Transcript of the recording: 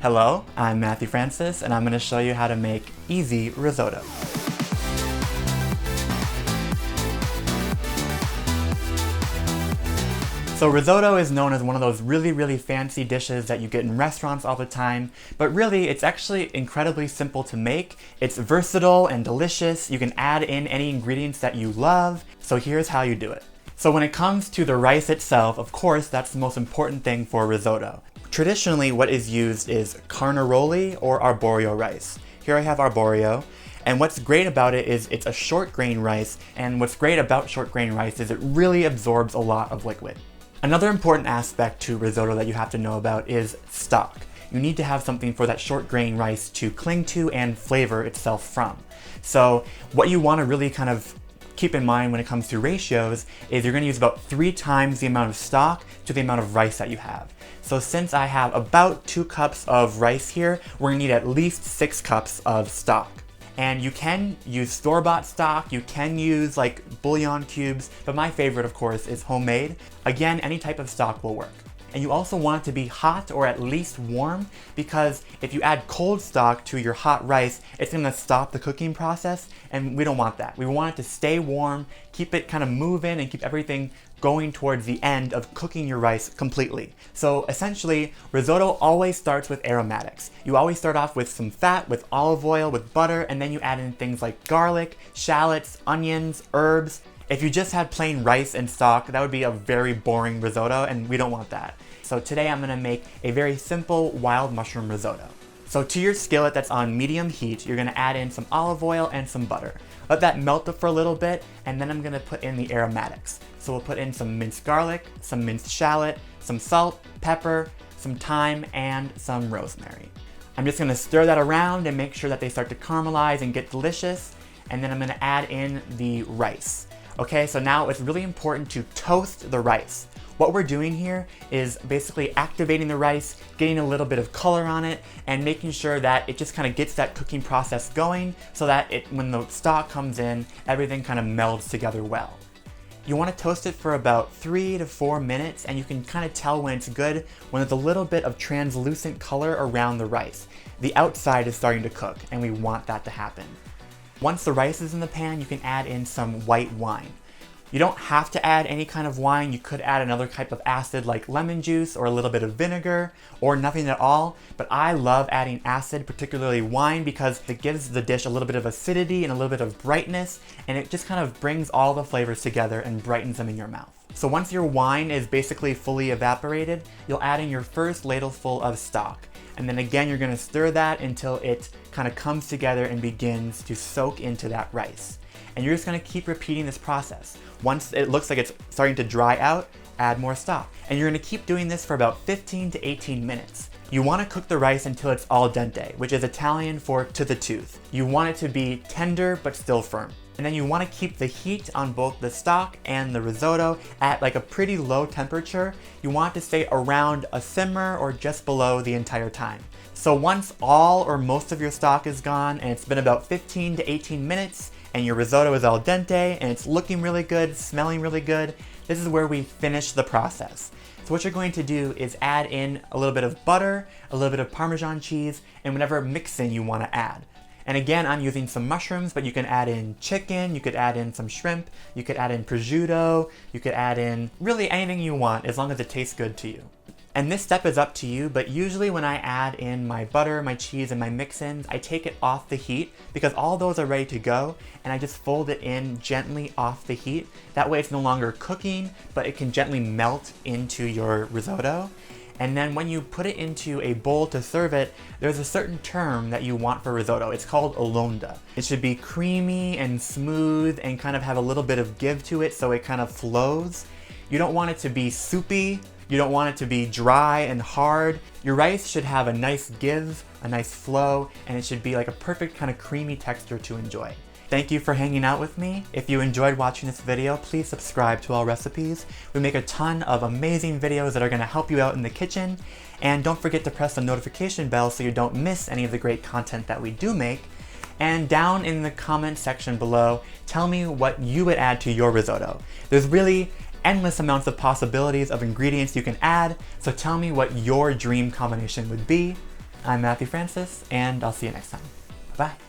Hello, I'm Matthew Francis, and I'm going to show you how to make easy risotto. So risotto is known as one of those really fancy dishes that you get in restaurants all the time, but really it's actually incredibly simple to make. It's versatile and delicious. You can add in any ingredients that you love, so here's how you do it. So when it comes to the rice itself, of course, that's the most important thing for risotto. Traditionally, what is used is carnaroli or arborio rice. Here I have arborio, and what's great about it is it's a short grain rice, and what's great about short grain rice is it really absorbs a lot of liquid. Another important aspect to risotto that you have to know about is stock. You need to have something for that short grain rice to cling to and flavor itself from. So what you want to really kind of keep in mind when it comes to ratios is you're going to use about 3 times the amount of stock to the amount of rice that you have. So since I have about 2 cups of rice here, we're going to need at least 6 cups of stock. And you can use store-bought stock, you can use like bouillon cubes, but my favorite of course is homemade. Again, any type of stock will work. And you also want it to be hot or at least warm, because if you add cold stock to your hot rice, it's gonna stop the cooking process, and we don't want that. We want it to stay warm, keep it kind of moving, and keep everything going towards the end of cooking your rice completely. So essentially, risotto always starts with aromatics. You always start off with some fat, with olive oil, with butter, and then you add in things like garlic, shallots, onions, herbs. If you just had plain rice and stock, that would be a very boring risotto, and we don't want that. So today I'm gonna make a very simple wild mushroom risotto. So to your skillet that's on medium heat, you're gonna add in some olive oil and some butter. Let that melt up for a little bit, and then I'm gonna put in the aromatics. So we'll put in some minced garlic, some minced shallot, some salt, pepper, some thyme, and some rosemary. I'm just gonna stir that around and make sure that they start to caramelize and get delicious, and then I'm gonna add in the rice. Okay, so now it's really important to toast the rice. What we're doing here is basically activating the rice, getting a little bit of color on it, and making sure that it just kind of gets that cooking process going so that when the stock comes in, everything kind of melds together well. You want to toast it for about 3 to 4 minutes, and you can kind of tell when it's good when there's a little bit of translucent color around the rice. The outside is starting to cook, and we want that to happen. Once the rice is in the pan, you can add in some white wine. You don't have to add any kind of wine. You could add another type of acid like lemon juice or a little bit of vinegar or nothing at all, but I love adding acid, particularly wine, because it gives the dish a little bit of acidity and a little bit of brightness, and it just kind of brings all the flavors together and brightens them in your mouth. So once your wine is basically fully evaporated, you'll add in your first ladleful of stock. And then again, you're gonna stir that until it kind of comes together and begins to soak into that rice. And you're just gonna keep repeating this process. Once it looks like it's starting to dry out, add more stock. And you're gonna keep doing this for about 15 to 18 minutes. You wanna cook the rice until it's al dente, which is Italian for to the tooth. You want it to be tender but still firm. And then you wanna keep the heat on both the stock and the risotto at like a pretty low temperature. You want it to stay around a simmer or just below the entire time. So once all or most of your stock is gone and it's been about 15 to 18 minutes, and your risotto is al dente and it's looking really good, smelling really good, this is where we finish the process. So what you're going to do is add in a little bit of butter, a little bit of Parmesan cheese, and whatever mixing you want to add. And again, I'm using some mushrooms, but you can add in chicken, you could add in some shrimp, you could add in prosciutto, you could add in really anything you want as long as it tastes good to you. And this step is up to you, but usually when I add in my butter, my cheese, and my mix-ins, I take it off the heat because all those are ready to go, and I just fold it in gently off the heat. That way it's no longer cooking, but it can gently melt into your risotto. And then when you put it into a bowl to serve it, there's a certain term that you want for risotto. It's called alonda. It should be creamy and smooth and kind of have a little bit of give to it so it kind of flows. You don't want it to be soupy. You don't want it to be dry and hard. Your rice should have a nice give, a nice flow, and it should be like a perfect kind of creamy texture to enjoy. Thank you for hanging out with me. If you enjoyed watching this video, please subscribe to Allrecipes. We make a ton of amazing videos that are gonna help you out in the kitchen. And don't forget to press the notification bell so you don't miss any of the great content that we do make. And down in the comment section below, tell me what you would add to your risotto. There's really endless amounts of possibilities of ingredients you can add, so tell me what your dream combination would be. I'm Matthew Francis, and I'll see you next time. Bye-bye.